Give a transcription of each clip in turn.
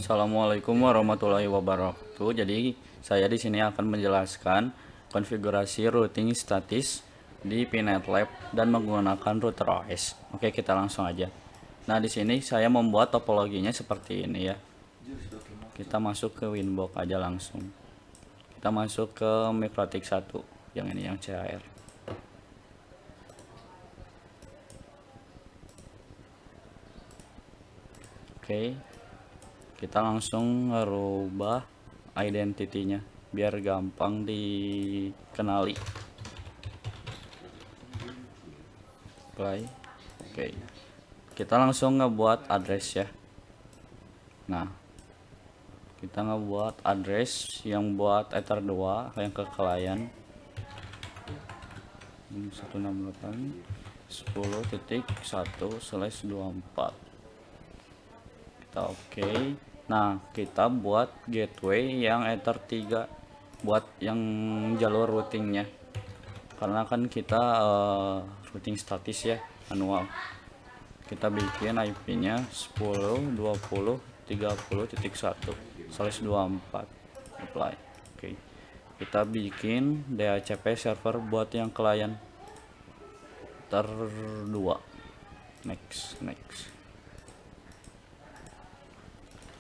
Assalamualaikum warahmatullahi wabarakatuh. Jadi saya di sini akan menjelaskan konfigurasi routing statis di Pinet Lab dan menggunakan router OS. Oke, kita langsung aja. Nah, di sini saya membuat topologinya seperti ini ya. Kita masuk ke Winbox aja langsung. Kita masuk ke MikroTik 1 yang ini yang CHR. Oke, kita langsung ngerubah identitinya biar gampang dikenali. Play. Oke, kita langsung ngebuat address ya. Nah, kita ngebuat address yang buat ether 2 yang ke klien 168.10.1/24. Kita oke. Nah, kita buat gateway yang ether 3 buat yang jalur routingnya, karena kan kita routing statis ya, manual. Kita bikin IP-nya 10.20.30.1/24. Apply. Oke. Kita bikin DHCP server buat yang klien ter2. Next.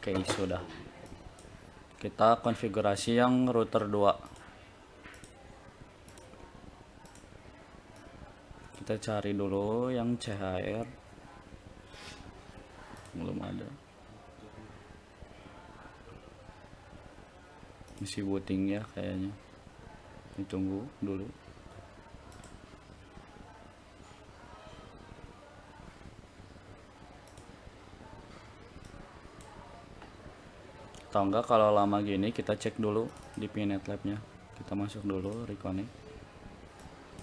Oke, sudah. Kita konfigurasi yang router 2. Kita cari dulu yang CHR. Belum ada. Masih booting ya kayaknya. Ditunggu dulu. Atau enggak kalau lama gini kita cek dulu di Pinet Lab-nya. Kita masuk dulu reconnect.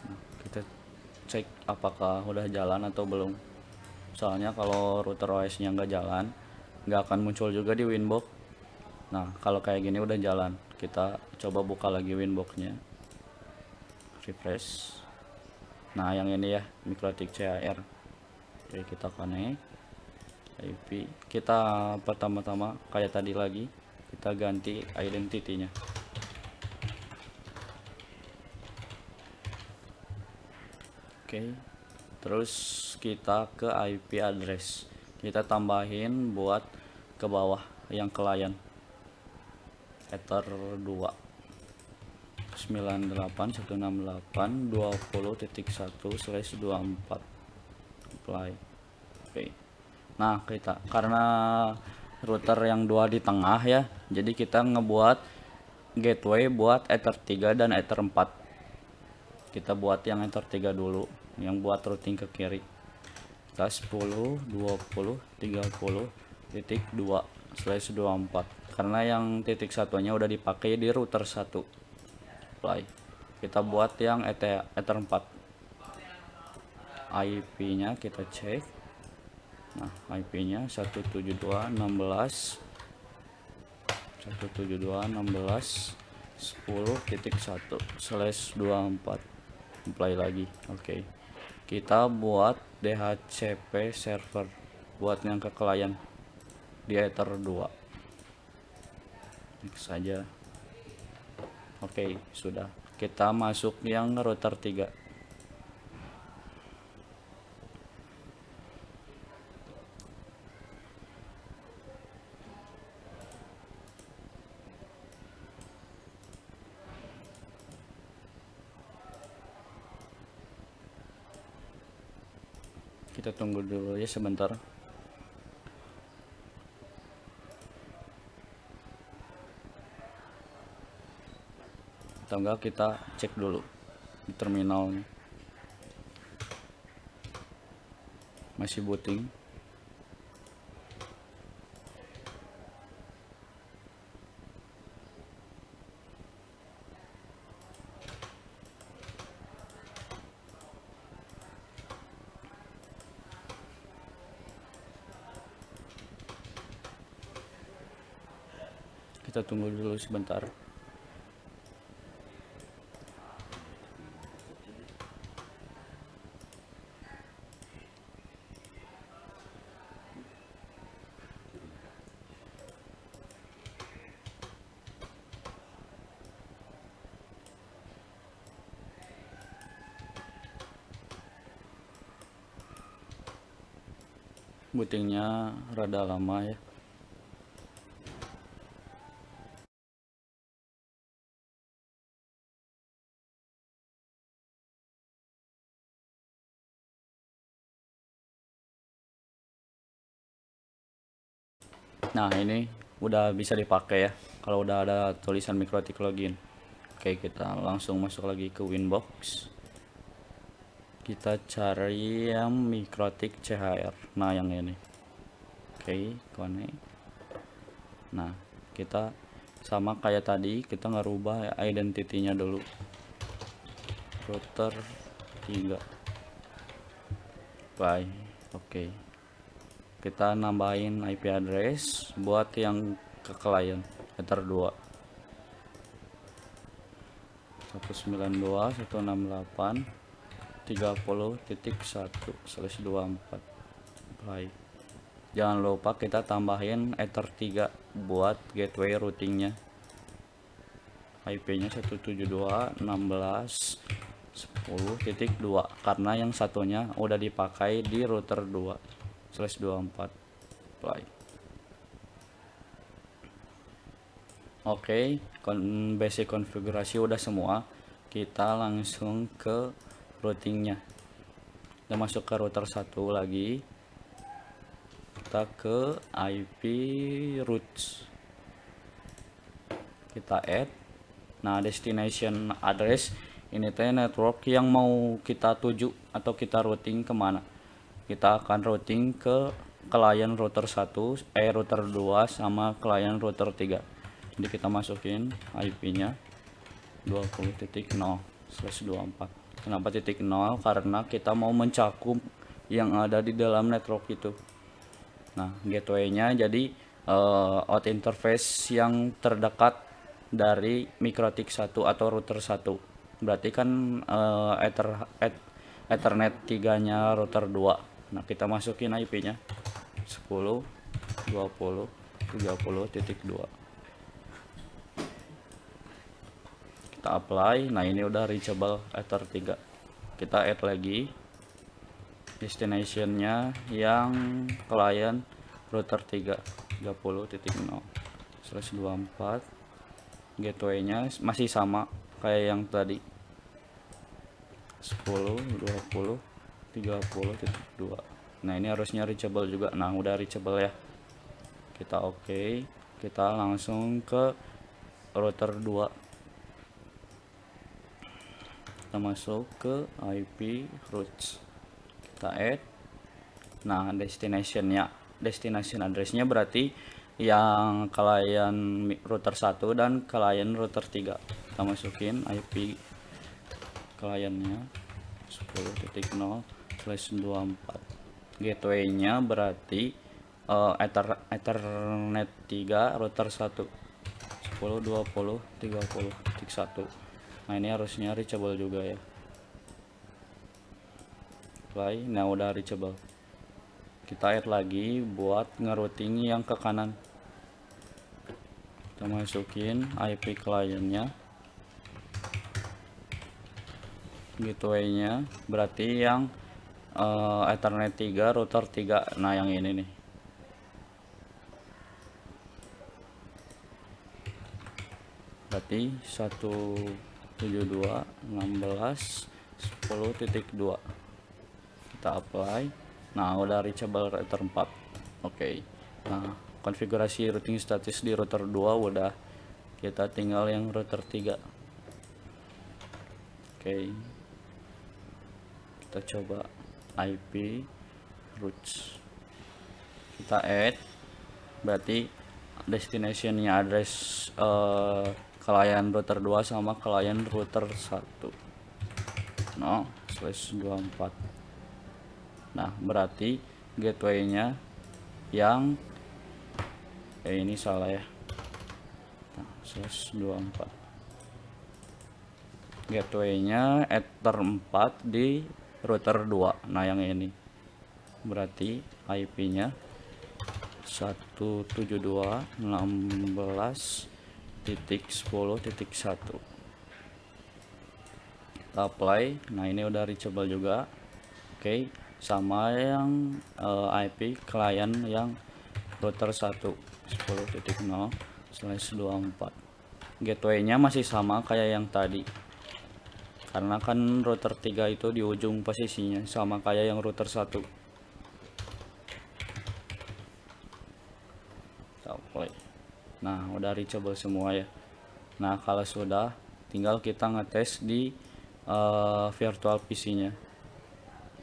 Nah, kita cek apakah udah jalan atau belum. Soalnya kalau router OS-nya nggak jalan, nggak akan muncul juga di Winbox. Nah, kalau kayak gini udah jalan, kita coba buka lagi Winbox-nya, refresh. Nah, yang ini ya, MikroTik CHR. Oke, kita connect IP. Kita pertama-tama kayak tadi lagi, kita ganti identity-nya. Oke, terus kita ke IP address, kita tambahin buat ke bawah yang klien ether 2 98.168.20.1/24. Apply. Oke. Nah, kita karena router yang 2 di tengah ya, jadi kita ngebuat gateway buat ether 3 dan ether 4. Kita buat yang ether 3 dulu, yang buat routing ke kiri. Kita 10.20.30.2/24, karena yang titik satunya udah dipakai di router 1. Apply. Kita buat yang ether 4. IP-nya kita cek. Nah, IP-nya 172.16.10.1/24. Apply lagi. Oke. Kita buat DHCP server buat yang ke klien di ether 2. Next saja. Oke, sudah. Kita masuk yang router 3. Kita tunggu dulu ya sebentar. Atau enggak kita cek dulu di terminalnya. Masih booting. Kita tunggu dulu sebentar. bootingnya rada lama ya. Nah, ini udah bisa dipakai ya kalau udah ada tulisan MikroTik login. Oke, kita langsung masuk lagi ke Winbox. Kita cari yang MikroTik CHR. Nah, yang ini. Oke, connect. Nah, kita sama kayak tadi, kita ngerubah identity-nya dulu. Router 3. Bye. Oke. Kita nambahin IP address buat yang ke klien Ether 2. 192.168.30.1/24. Baik. Jangan lupa kita tambahin Ether 3 buat gateway routingnya. IP-nya 172.16.10.2 karena yang satunya udah dipakai di router 2/24. Play. Oke, basic konfigurasi udah semua. Kita langsung ke routingnya. Kita masuk ke router 1 lagi. Kita ke IP routes. Kita add. Nah, destination address ini teh network yang mau kita tuju atau kita routing kemana. Kita akan routing ke klien router 1, router 2 sama klien router 3. Jadi kita masukin IP-nya 20.0/24. Kenapa titik 0? Karena kita mau mencakup yang ada di dalam network itu. Nah, gateway-nya jadi out interface yang terdekat dari MikroTik 1 atau router 1. Berarti kan Ethernet 3-nya router 2. Nah, kita masukin IP-nya 10.20.30.2. Kita apply. Nah, ini udah reachable Ether 3. Kita add lagi destinationnya yang klien router 3 30.0/24. Gateway-nya masih sama kayak yang tadi 10.20.30.2. Nah, ini harusnya reachable juga. Nah, udah reachable ya. Kita oke. Kita langsung ke router 2. Kita masuk ke IP routes. Kita add. Nah, destination addressnya berarti yang klien router 1 dan klien router 3. Kita masukin IP kliennya 10.0/24. Gateway-nya berarti Ethernet 3 router 1 10.20.30.1. Nah, ini harusnya reachable juga ya. Play. Nah, udah reachable. Kita add lagi buat ngerouting yang ke kanan. Kita masukin IP kliennya, gateway-nya berarti yang Ethernet 3 router 3. Nah, yang ini nih. Berarti 172.16.10.2. Kita apply. Nah, udah reachable router 4. Oke. Nah, konfigurasi routing status di router 2 udah. Kita tinggal yang router 3. Oke. Kita coba IP routes. Kita add. Berarti destination-nya address klien router 2 sama klien router 1 0/24. Nah, berarti gateway-nya yang ini salah ya. Nah, 1/24. Gateway-nya Ether 4 di router 2. Nah, yang ini berarti IP-nya 172.16.10.1. Kita apply. Nah, ini udah reachable juga. Oke. sama yang IP klien yang router 1 10.0/24. Gateway-nya masih sama kayak yang tadi, karena kan router 3 itu di ujung posisinya sama kayak yang router 1. Kita play. Nah, udah reachable semua ya. Nah, kalau sudah, tinggal kita ngetes di virtual PC-nya.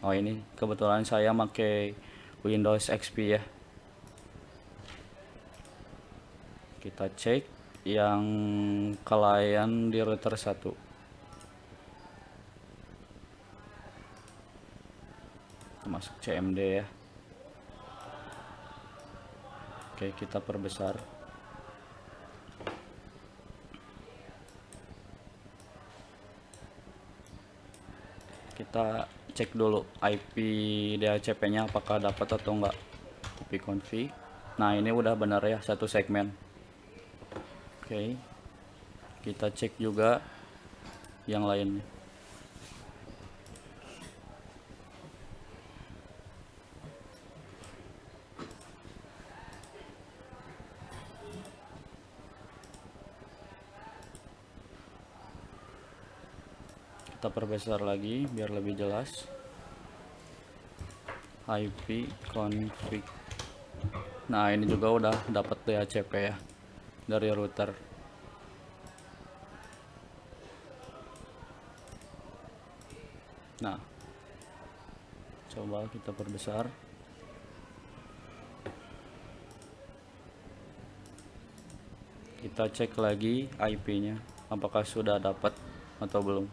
Oh, ini kebetulan saya pakai Windows XP ya. Kita cek yang klien di router 1. Masuk CMD ya. Oke, kita perbesar. Kita cek dulu IP DHCP-nya apakah dapat atau enggak. ipconfig. Nah, ini udah benar ya, satu segmen. Oke. Kita cek juga yang lainnya. Kita perbesar lagi biar lebih jelas. ipconfig. Nah, ini juga udah dapat DHCP ya dari router. Nah, coba kita perbesar. Kita cek lagi IP-nya apakah sudah dapat atau belum.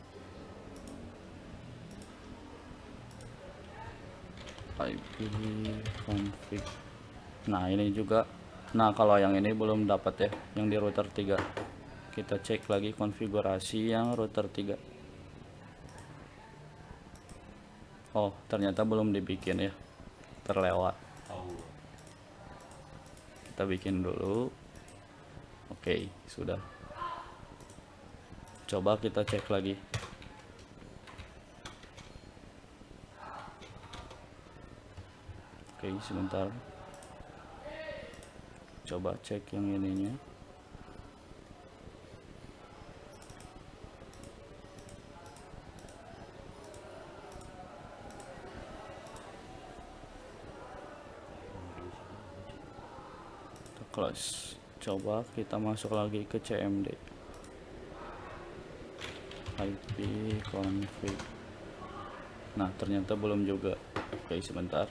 ipconfig. Nah, ini juga. Nah, kalau yang ini belum dapat ya, yang di router 3. Kita cek lagi konfigurasi yang router 3. Oh, ternyata belum dibikin ya, terlewat. Kita bikin dulu. Oke, sudah. Coba kita cek lagi. Oke, sebentar. Coba cek yang ininya. Kita close. Coba kita masuk lagi ke CMD. ipconfig. Nah, ternyata belum juga. Oke, sebentar.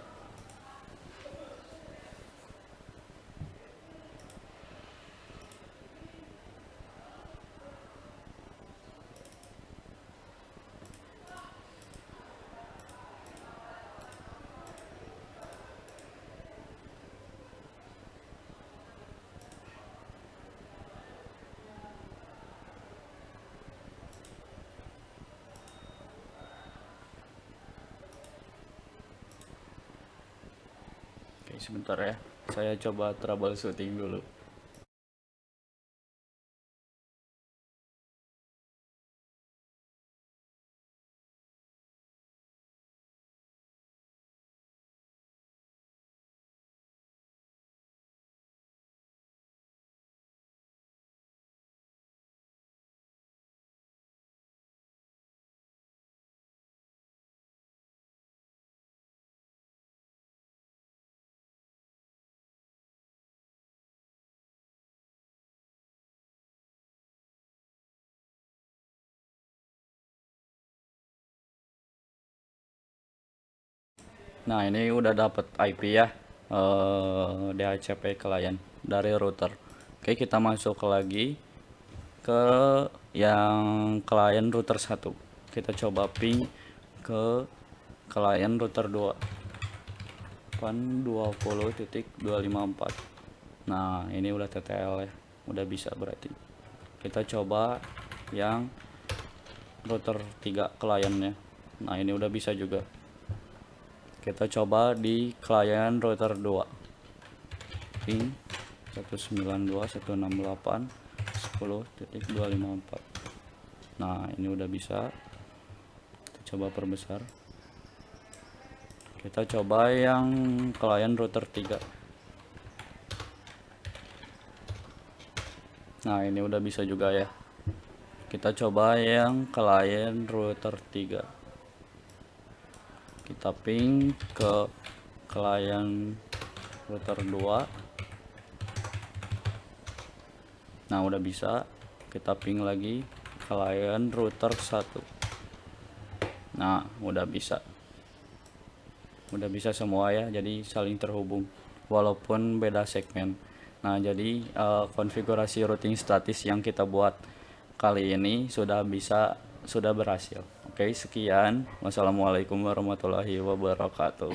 Oke, sebentar ya. Saya coba troubleshooting dulu. Nah, ini udah dapat IP ya, DHCP klien dari router. Oke, kita masuk lagi ke yang klien router 1. Kita coba ping ke klien router 2. 20.254. Nah, ini udah TTL ya, udah bisa berarti. Kita coba yang router 3 kliennya. Nah, ini udah bisa juga. Kita coba di klien router 2. Ping 192.168.10.254. Nah, ini udah bisa. Kita coba perbesar. Kita coba yang klien router 3. Nah, ini udah bisa juga ya. Kita coba yang klien router 3. Kita ping ke klien router 2. Nah, udah bisa. Kita ping lagi klien router 1. Nah, udah bisa semua ya, jadi saling terhubung walaupun beda segmen. Nah, jadi konfigurasi routing statis yang kita buat kali ini sudah berhasil. Oke, sekian. Wassalamualaikum warahmatullahi wabarakatuh.